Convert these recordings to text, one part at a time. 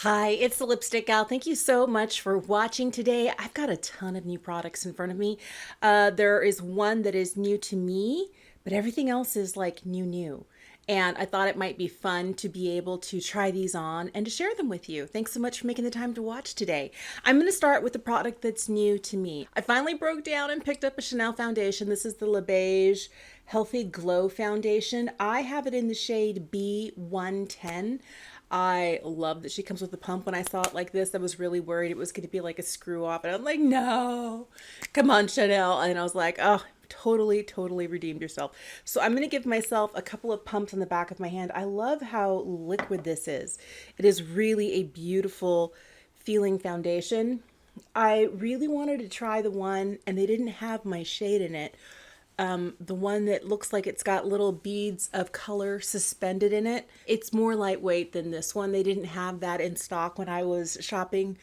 Hi, it's the Lipstick Gal. Thank you so much for watching today. I've got a ton of new products in front of me. There is one that is new to me, but everything else is like new. And I thought it might be fun to be able to try these on and to share them with you. Thanks so much for making the time to watch today. I'm going to start with the product that's new to me. I finally broke down and picked up a Chanel foundation. This is the Le Beige Healthy Glow Foundation. I have it in the shade B110. I love that she comes with a pump. When I saw it like this, I was really worried it was going to be like a screw off. And I'm like, no, come on, Chanel. And I was like, oh, totally redeemed yourself. So I'm going to give myself a couple of pumps on the back of my hand. I love how liquid this is. It is really a beautiful feeling foundation. I really wanted to try the one, and they didn't have my shade in it. The one that looks like it's got little beads of color suspended in it. It's more lightweight than this one. They didn't have that in stock when I was shopping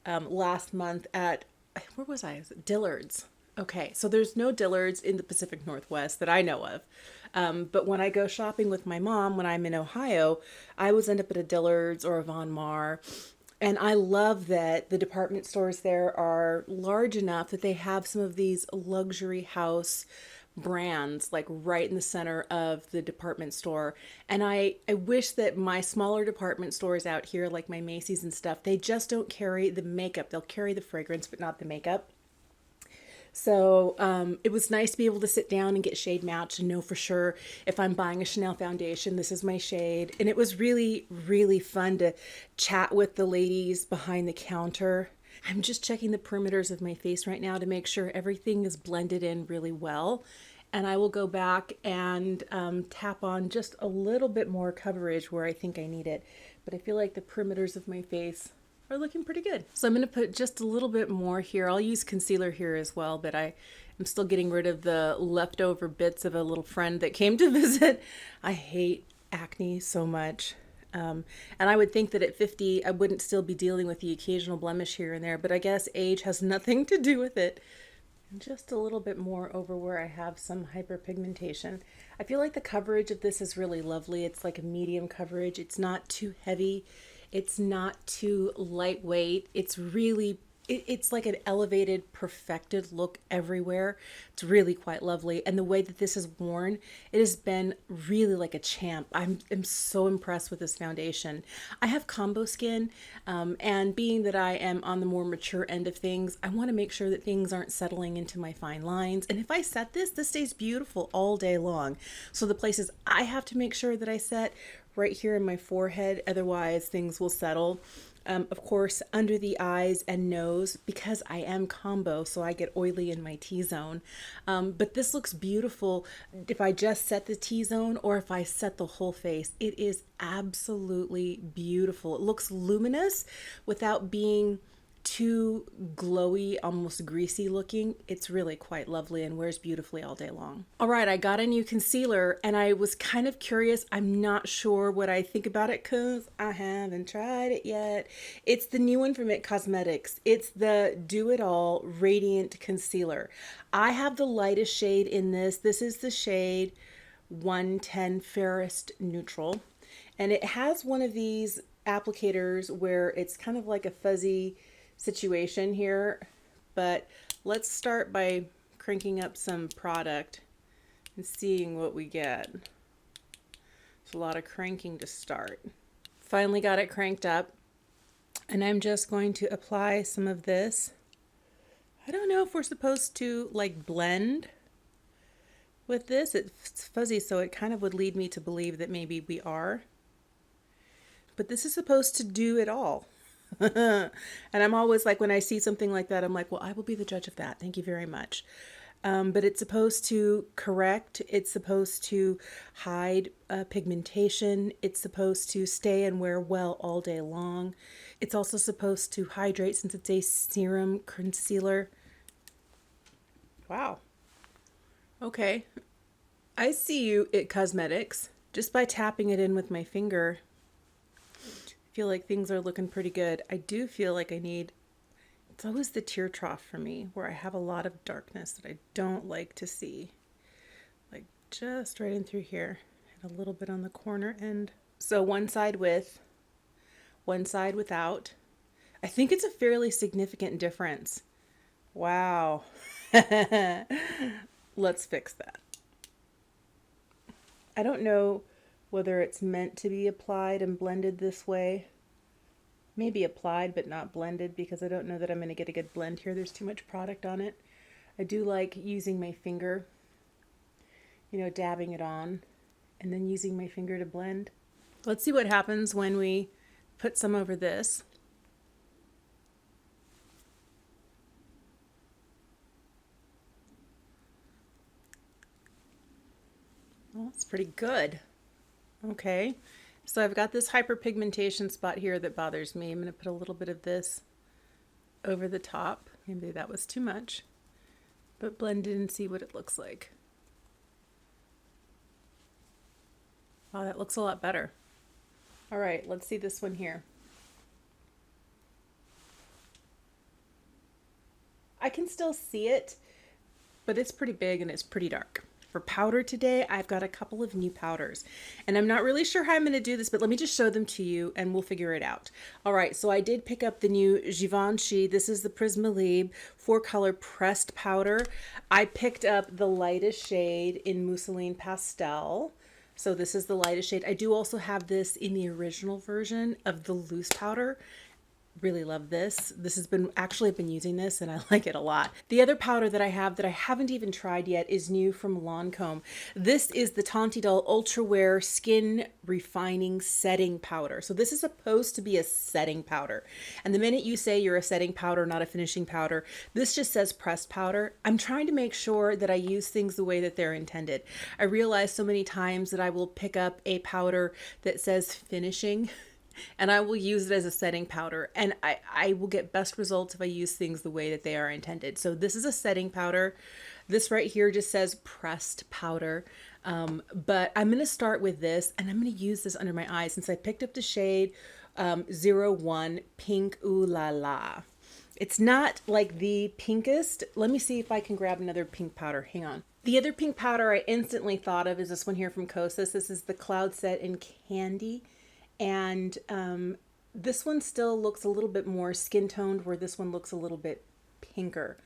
last month at, where was I? Dillard's. Okay, so there's no Dillard's in the Pacific Northwest that I know of. But when I go shopping with my mom, when I'm in Ohio, I always end up at a Dillard's or a Von Maur. And I love that the department stores there are large enough that they have some of these luxury house brands like right in the center of the department store. And I wish that my smaller department stores out here, like my Macy's and stuff, they just don't carry the makeup. They'll carry the fragrance, but not the makeup. So it was nice to be able to sit down and get shade matched and know for sure if I'm buying a Chanel foundation, this is my shade. And it was really fun to chat with the ladies behind the counter. I'm just checking the perimeters of my face right now to make sure everything is blended in really well. And I will go back and tap on just a little bit more coverage where I think I need it. But I feel like the perimeters of my face are looking pretty good. So I'm going to put just a little bit more here. I'll use concealer here as well, but I'm still getting rid of the leftover bits of a little friend that came to visit. I hate acne so much. And I would think that at 50, I wouldn't still be dealing with the occasional blemish here and there, but I guess age has nothing to do with it. And just a little bit more over where I have some hyperpigmentation. I feel like the coverage of this is really lovely. It's like a medium coverage. It's not too heavy. It's not too lightweight. It's really, it's like an elevated, perfected look everywhere. It's really quite lovely. And the way that this is worn, it has been really like a champ. I'm so impressed with this foundation. I have combo skin, and being that I am on the more mature end of things, I want to make sure that things aren't settling into my fine lines. And if I set this stays beautiful all day long. So the places I have to make sure that I set right here in my forehead, otherwise things will settle. Of course, under the eyes and nose, because I am combo, so I get oily in my T-zone. But this looks beautiful if I just set the T-zone or if I set the whole face. It is absolutely beautiful. It looks luminous without being too glowy, almost greasy looking. It's really quite lovely and wears beautifully all day long. All right, I got a new concealer and I was kind of curious. I'm not sure what I think about it because I haven't tried it yet. It's the new one from It Cosmetics. It's the Do It All Radiant Concealer. I have the lightest shade in this. This is the shade 110 Fairest Neutral. And it has one of these applicators where it's kind of like a fuzzy situation here, but let's start by cranking up some product and seeing what we get. It's a lot of cranking to start. Finally got it cranked up, and I'm just going to apply some of this. I don't know if we're supposed to like blend with this. It's fuzzy, so it kind of would lead me to believe that maybe we are, but this is supposed to do it all. And I'm always like, when I see something like that, I'm like, well, I will be the judge of that. Thank you very much. But it's supposed to correct. It's supposed to hide pigmentation. It's supposed to stay and wear well all day long. It's also supposed to hydrate since it's a serum concealer. Wow. Okay. I see you, It Cosmetics. Just by tapping it in with my finger, feel like things are looking pretty good. I do feel like I need, it's always the tear trough for me where I have a lot of darkness that I don't like to see. Like just right in through here and a little bit on the corner end. So one side with one side without. I think it's a fairly significant difference. Wow. Let's fix that. I don't know whether it's meant to be applied and blended this way. Maybe applied but not blended, because I don't know that I'm going to get a good blend here. There's too much product on it. I do like using my finger, you know, dabbing it on and then using my finger to blend. Let's see what happens when we put some over this. Well, it's pretty good. Okay, so I've got this hyperpigmentation spot here that bothers me. I'm going to put a little bit of this over the top. Maybe that was too much, but blend in and see what it looks like. Wow, that looks a lot better. All right, let's see this one here. I can still see it, but it's pretty big and it's pretty dark. For powder today, I've got a couple of new powders, and I'm not really sure how I'm going to do this, but let me just show them to you and we'll figure it out. All right, so I did pick up the new Givenchy. This is the Prismaline 4-color pressed powder. I picked up the lightest shade in Mousseline Pastel. So this is the lightest shade. I do also have this in the original version of the loose powder. Really love this. This has been, actually I've been using this and I like it a lot. The other powder that I have that I haven't even tried yet is new from Lancome. This is the Tantidol Ultra Wear Skin Refining Setting Powder. So this is supposed to be a setting powder. And the minute you say you're a setting powder, not a finishing powder, this just says pressed powder. I'm trying to make sure that I use things the way that they're intended. I realize so many times that I will pick up a powder that says finishing and I will use it as a setting powder, and I will get best results if I use things the way that they are intended. So this is a setting powder. This right here just says pressed powder, but I'm going to start with this, and I'm going to use this under my eyes since I picked up the shade 01 Pink Ooh La La. It's not like the pinkest. Let me see if I can grab another pink powder. Hang on. The other pink powder I instantly thought of is this one here from Kosas. This is the Cloud Set in Candy. And this one still looks a little bit more skin toned, where this one looks a little bit pinker.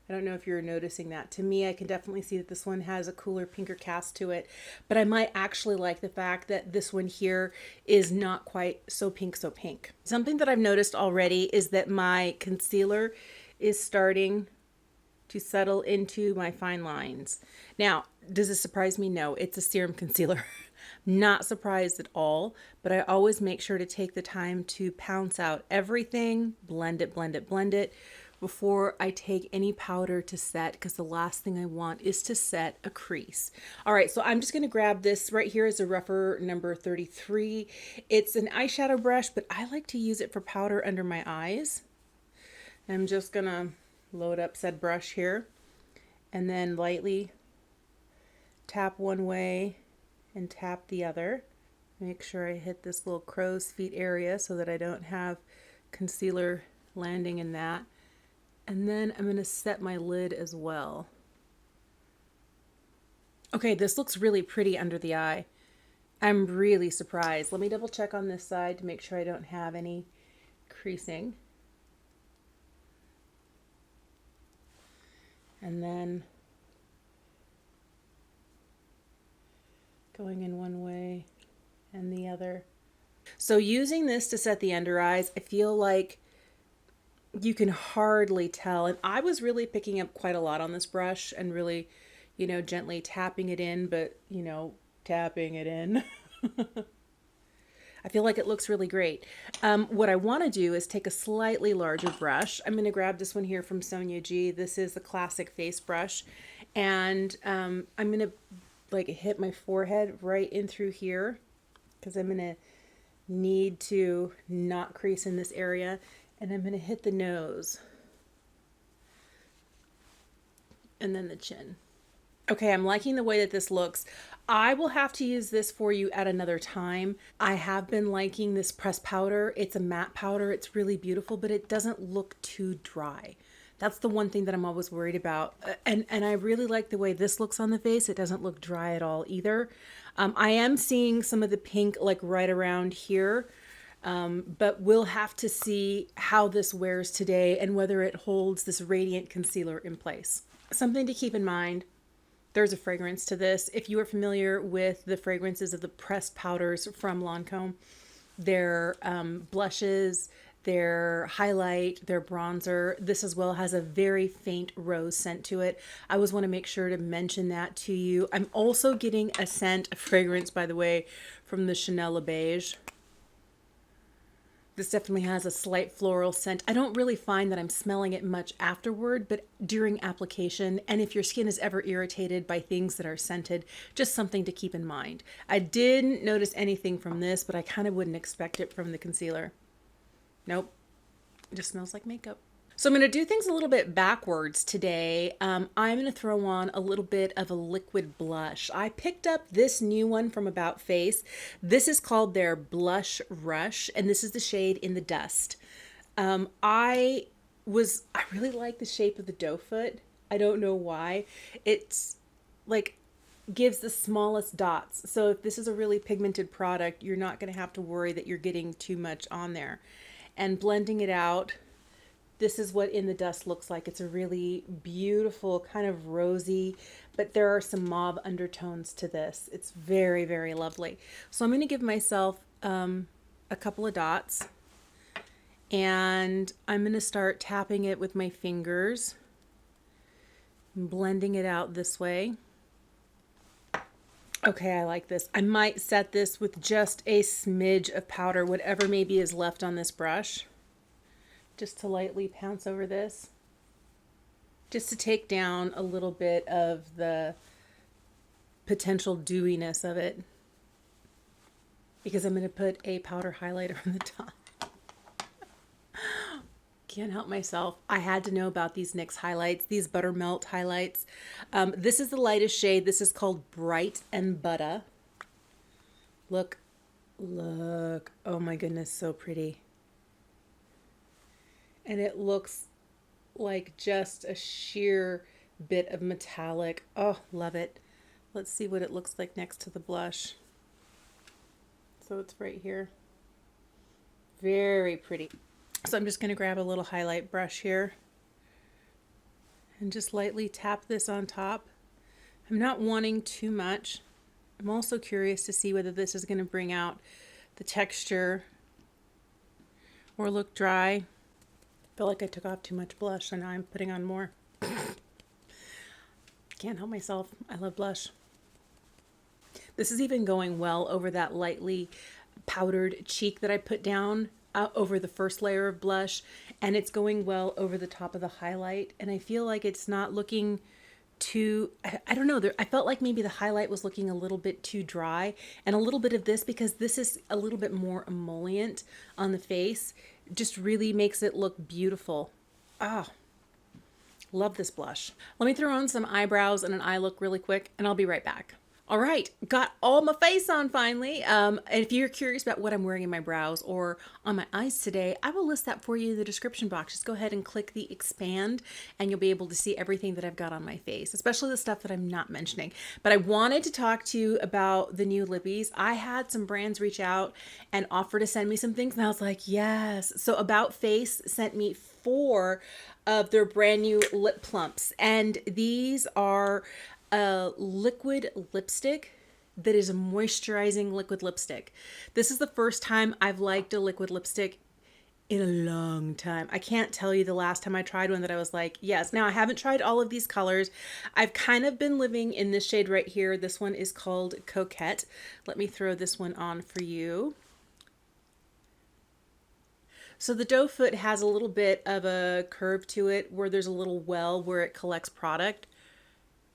I don't know if you're noticing that. To me, I can definitely see that this one has a cooler, pinker cast to it. But I might actually like the fact that this one here is not quite so pink, so pink. Something that I've noticed already is that my concealer is starting to settle into my fine lines. Now, does this surprise me? No, it's a serum concealer. Not surprised at all, but I always make sure to take the time to pounce out everything, blend it, blend it, blend it before I take any powder to set, because the last thing I want is to set a crease. All right, so I'm just going to grab this right here as a rougher number 33. It's an eyeshadow brush, but I like to use it for powder under my eyes. I'm just going to load up said brush here and then lightly tap one way and tap the other. Make sure I hit this little crow's feet area so that I don't have concealer landing in that. And then I'm going to set my lid as well. Okay, this looks really pretty under the eye. I'm really surprised. Let me double check on this side to make sure I don't have any creasing. And then going in one way and the other. So using this to set the under eyes, I feel like you can hardly tell. And I was really picking up quite a lot on this brush and really, you know, gently tapping it in, but, you know, tapping it in. I feel like it looks really great. What I want to do is take a slightly larger brush. I'm going to grab this one here from Sonia G. This is the classic face brush. And I'm going to like hit my forehead right in through here, because I'm going to need to not crease in this area. And I'm going to hit the nose and then the chin. Okay, I'm liking the way that this looks. I will have to use this for you at another time. I have been liking this pressed powder. It's a matte powder. It's really beautiful, but it doesn't look too dry. That's the one thing that I'm always worried about. And I really like the way this looks on the face. It doesn't look dry at all either. I am seeing some of the pink like right around here. But we'll have to see how this wears today and whether it holds this radiant concealer in place. Something to keep in mind, there's a fragrance to this. If you are familiar with the fragrances of the pressed powders from Lancome, their blushes, their highlight, their bronzer, this as well has a very faint rose scent to it. I always want to make sure to mention that to you. I'm also getting a scent, a fragrance, by the way, from the Chanel Le Beige. This definitely has a slight floral scent. I don't really find that I'm smelling it much afterward, but during application, and if your skin is ever irritated by things that are scented, just something to keep in mind. I didn't notice anything from this, but I kind of wouldn't expect it from the concealer. Nope, it just smells like makeup. So I'm going to do things a little bit backwards today. I'm going to throw on a little bit of a liquid blush. I picked up this new one from About Face. This is called their Blush Rush, and this is the shade In the Dust. I really like the shape of the doe foot. I don't know why. It's like gives the smallest dots. So if this is a really pigmented product, you're not going to have to worry that you're getting too much on there. And blending it out, this is what In the Dust looks like. It's a really beautiful, kind of rosy, but there are some mauve undertones to this. It's very, very lovely. So I'm going to give myself a couple of dots, and I'm going to start tapping it with my fingers, blending it out this way. Okay, I like this. I might set this with just a smidge of powder, whatever maybe is left on this brush, just to lightly pounce over this, just to take down a little bit of the potential dewiness of it, because I'm going to put a powder highlighter on the top. Can't help myself. I had to know about these NYX highlights, these buttermelt highlights. This is the lightest shade. This is called Bright and Butter. Look. Oh my goodness, so pretty. And it looks like just a sheer bit of metallic. Oh, love it. Let's see what it looks like next to the blush. So it's right here. Very pretty. So I'm just going to grab a little highlight brush here and just lightly tap this on top. I'm not wanting too much. I'm also curious to see whether this is going to bring out the texture or look dry. I feel like I took off too much blush, and now I'm putting on more. Can't help myself. I love blush. This is even going well over that lightly powdered cheek that I put down over the first layer of blush, and it's going well over the top of the highlight, and I feel like it's not looking too, I don't know, I felt like maybe the highlight was looking a little bit too dry, and a little bit of this, because this is a little bit more emollient on the face, just really makes it look beautiful. Ah, love this blush. Let me throw on some eyebrows and an eye look really quick, and I'll be right back. All right, got all my face on finally. And if you're curious about what I'm wearing in my brows or on my eyes today, I will list that for you in the description box. Just go ahead and click the expand and you'll be able to see everything that I've got on my face, especially the stuff that I'm not mentioning. But I wanted to talk to you about the new lippies. I had some brands reach out and offer to send me some things, and I was like, yes. So About Face sent me 4 of their brand new lip plumps, and these are a liquid lipstick that is a moisturizing liquid lipstick. This is the first time I've liked a liquid lipstick in a long time. I can't tell you the last time I tried one that I was like, yes. Now, I haven't tried all of these colors. I've kind of been living in this shade right here. This one is called Coquette. Let me throw this one on for you. So the doe foot has a little bit of a curve to it where there's a little well where it collects product.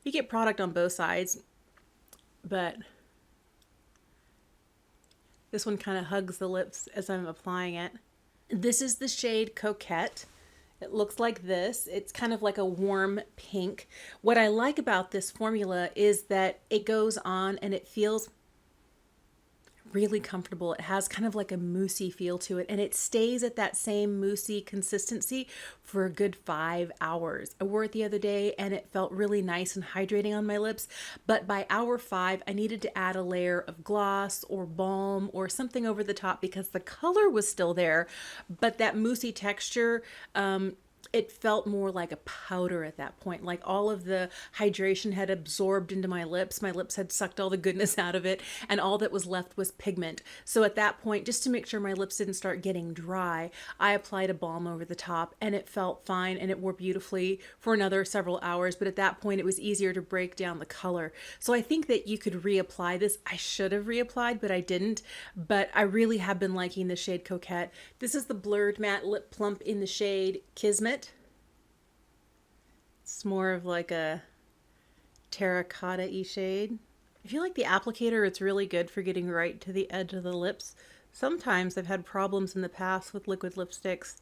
You get product on both sides, but this one kind of hugs the lips as I'm applying it. This is the shade Coquette. It looks like this. It's kind of like a warm pink. What I like about this formula is that it goes on and it feels really comfortable. It has kind of like a moussey feel to it, and it stays at that same moussey consistency for a good 5 hours. I wore it the other day and it felt really nice and hydrating on my lips, but by hour 5, I needed to add a layer of gloss or balm or something over the top because the color was still there, but that moussey texture, it felt more like a powder at that point. Like all of the hydration had absorbed into my lips. My lips had sucked all the goodness out of it, and all that was left was pigment. So at that point, just to make sure my lips didn't start getting dry, I applied a balm over the top, and it felt fine and it wore beautifully for another several hours. But at that point, it was easier to break down the color. So I think that you could reapply this. I should have reapplied, but I didn't. But I really have been liking the shade Coquette. This is the Blurred Matte Lip Plump in the shade Kismet. It's more of like a terracotta-y shade. I feel like the applicator, it's really good for getting right to the edge of the lips. Sometimes I've had problems in the past with liquid lipsticks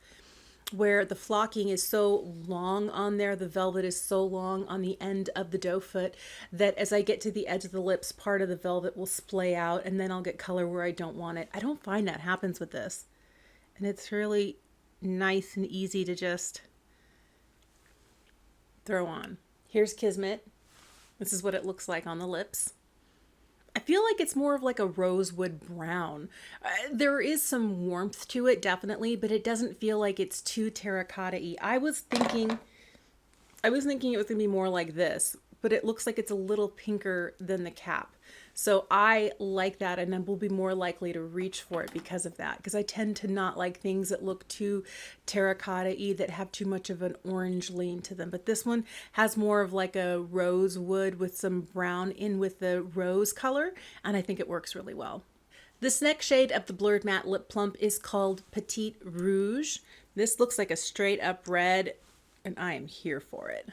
where the flocking is so long on there, the velvet is so long on the end of the doe foot that as I get to the edge of the lips, part of the velvet will splay out and then I'll get color where I don't want it. I don't find that happens with this. And it's really nice and easy to just throw on. Here's Kismet. This is what it looks like on the lips. I feel like it's more of like a rosewood brown. There is some warmth to it, definitely, but it doesn't feel like it's too terracotta-y. I was thinking it was going to be more like this, but it looks like it's a little pinker than the cap. So I like that, and I will be more likely to reach for it because of that, because I tend to not like things that look too terracotta-y, that have too much of an orange lean to them. But this one has more of like a rosewood with some brown in with the rose color, and I think it works really well. This next shade of the Blurred Matte Lip Plump is called Petite Rouge. This looks like a straight up red, and I am here for it.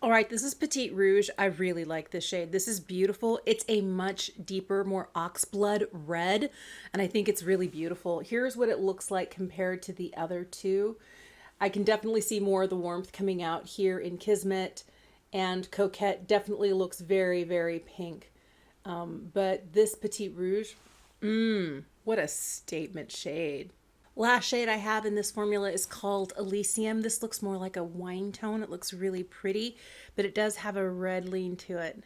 All right, this is Petite Rouge. I really like this shade. This is beautiful. It's a much deeper, more oxblood red, and I think it's really beautiful. Here's what it looks like compared to the other two. I can definitely see more of the warmth coming out here in Kismet, and Coquette definitely looks very, very pink. But this Petite Rouge, what a statement shade. Last shade I have in this formula is called Elysium. This looks more like a wine tone. It looks really pretty, but it does have a red lean to it.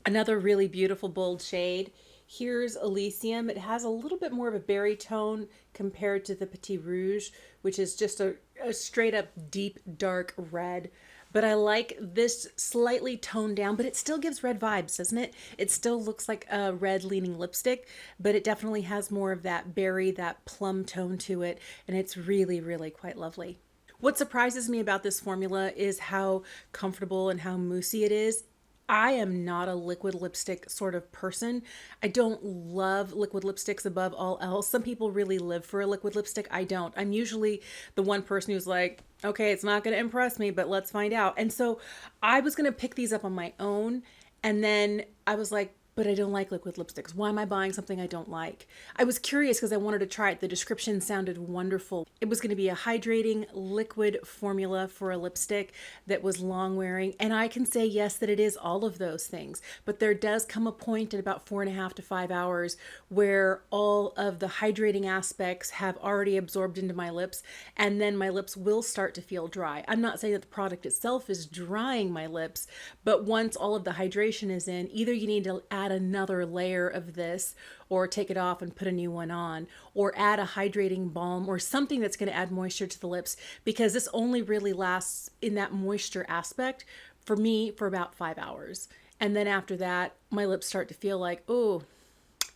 Another really beautiful bold shade. Here's Elysium. It has a little bit more of a berry tone compared to the Petite Rouge, which is just a straight up deep dark red. But I like this slightly toned down, but it still gives red vibes, doesn't it? It still looks like a red leaning lipstick, but it definitely has more of that berry, that plum tone to it, and it's really, really quite lovely. What surprises me about this formula is how comfortable and how moussey it is. I am not a liquid lipstick sort of person. I don't love liquid lipsticks above all else. Some people really live for a liquid lipstick. I don't. I'm usually the one person who's like, okay, it's not going to impress me, but let's find out. And so I was going to pick these up on my own. And then I was like, but I don't like liquid lipsticks. Why am I buying something I don't like? I was curious because I wanted to try it. The description sounded wonderful. It was going to be a hydrating liquid formula for a lipstick that was long wearing. And I can say yes, that it is all of those things. But there does come a point in about 4.5 to 5 hours where all of the hydrating aspects have already absorbed into my lips. And then my lips will start to feel dry. I'm not saying that the product itself is drying my lips, but once all of the hydration is in, either you need to add another layer of this or take it off and put a new one on, or add a hydrating balm or something that's going to add moisture to the lips, because this only really lasts in that moisture aspect for me for about 5 hours. And then after that, my lips start to feel like, oh,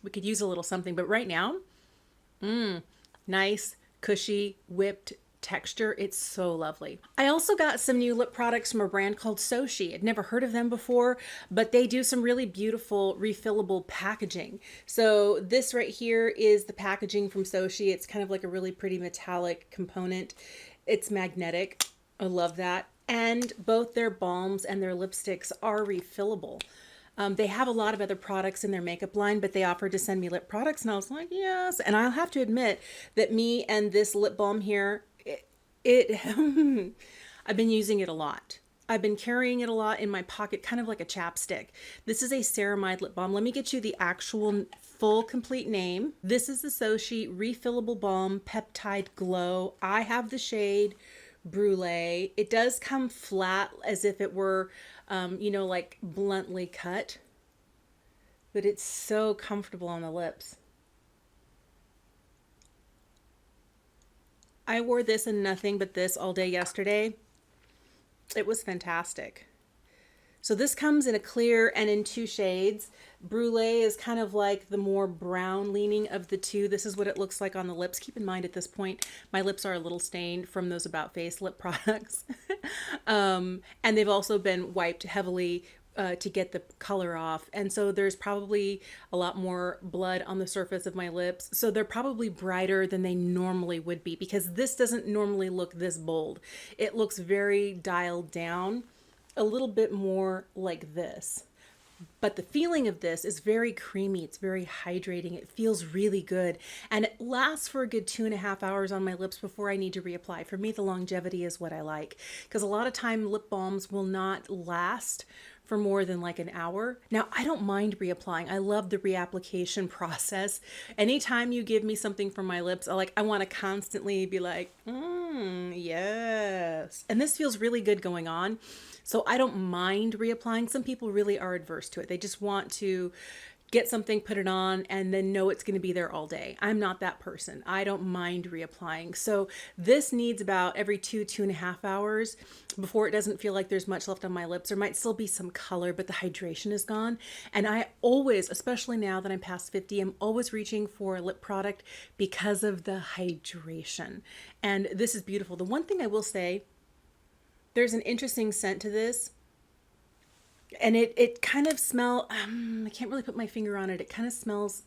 we could use a little something. But right now, nice, cushy, whipped texture. It's so lovely. I also got some new lip products from a brand called Soshi. I'd never heard of them before, but they do some really beautiful refillable packaging. So this right here is the packaging from Soshi. It's kind of like a really pretty metallic component. It's magnetic. I love that. And both their balms and their lipsticks are refillable. They have a lot of other products in their makeup line, but they offered to send me lip products, and I was like, yes. And I'll have to admit that me and this lip balm here, I've been using it a lot. I've been carrying it a lot in my pocket, kind of like a chapstick. This is a ceramide lip balm. Let me get you the actual full complete name. This is the Sochi Refillable Balm Peptide Glow. I have the shade Brulee. It does come flat as if it were, like bluntly cut, but it's so comfortable on the lips. I wore this and nothing but this all day yesterday. It was fantastic. So this comes in a clear and in two shades. Brulee is kind of like the more brown leaning of the two. This is what it looks like on the lips. Keep in mind at this point, my lips are a little stained from those About Face lip products. And they've also been wiped heavily to get the color off. And so there's probably a lot more blood on the surface of my lips. So they're probably brighter than they normally would be, because this doesn't normally look this bold. It looks very dialed down, a little bit more like this. But the feeling of this is very creamy. It's very hydrating. It feels really good. And it lasts for a good 2.5 hours on my lips before I need to reapply. For me, the longevity is what I like, because a lot of time lip balms will not last for more than like an hour. Now, I don't mind reapplying. I love the reapplication process. Anytime you give me something for my lips, I want to constantly be like, yes. And this feels really good going on. So I don't mind reapplying. Some people really are adverse to it. They just want to get something, put it on, and then know it's going to be there all day. I'm not that person. I don't mind reapplying. So this needs about every 2.5 hours before it doesn't feel like there's much left on my lips. There might still be some color, but the hydration is gone. And I always, especially now that I'm past 50, I'm always reaching for a lip product because of the hydration. And this is beautiful. The one thing I will say, there's an interesting scent to this. And it kind of smell, I can't really put my finger on it. It kind of smells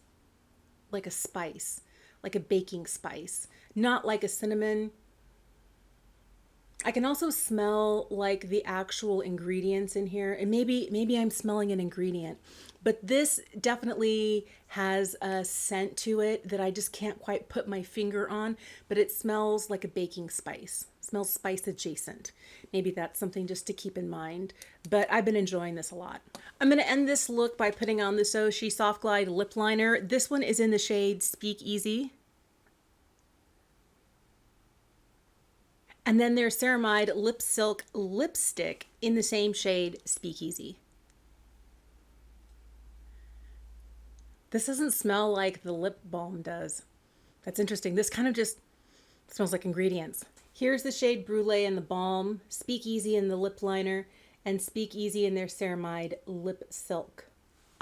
like a spice, like a baking spice, not like a cinnamon. I can also smell like the actual ingredients in here. And maybe I'm smelling an ingredient, but this definitely has a scent to it that I just can't quite put my finger on, but it smells like a baking spice. It smells spice adjacent. Maybe that's something just to keep in mind, but I've been enjoying this a lot. I'm going to end this look by putting on the Sochi Soft Glide Lip Liner. This one is in the shade Speak Easy. And then there's Ceramide Lip Silk Lipstick in the same shade Speak Easy. This doesn't smell like the lip balm does. That's interesting. This kind of just smells like ingredients. Here's the shade Brulee in the balm, Speak Easy in the lip liner, and Speak Easy in their Ceramide Lip Silk.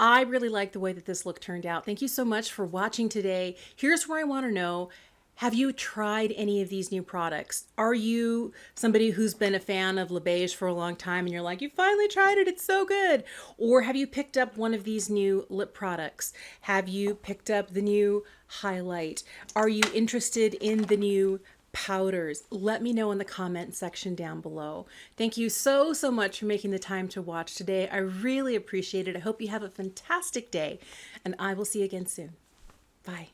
I really like the way that this look turned out. Thank you so much for watching today. Here's where I want to know, have you tried any of these new products? Are you somebody who's been a fan of Le Beige for a long time and you're like, you finally tried it, it's so good? Or have you picked up one of these new lip products? Have you picked up the new highlight? Are you interested in the new powders? Let me know in the comment section down below. Thank you so much for making the time to watch today. I really appreciate it. I hope you have a fantastic day, and I will see you again soon. Bye.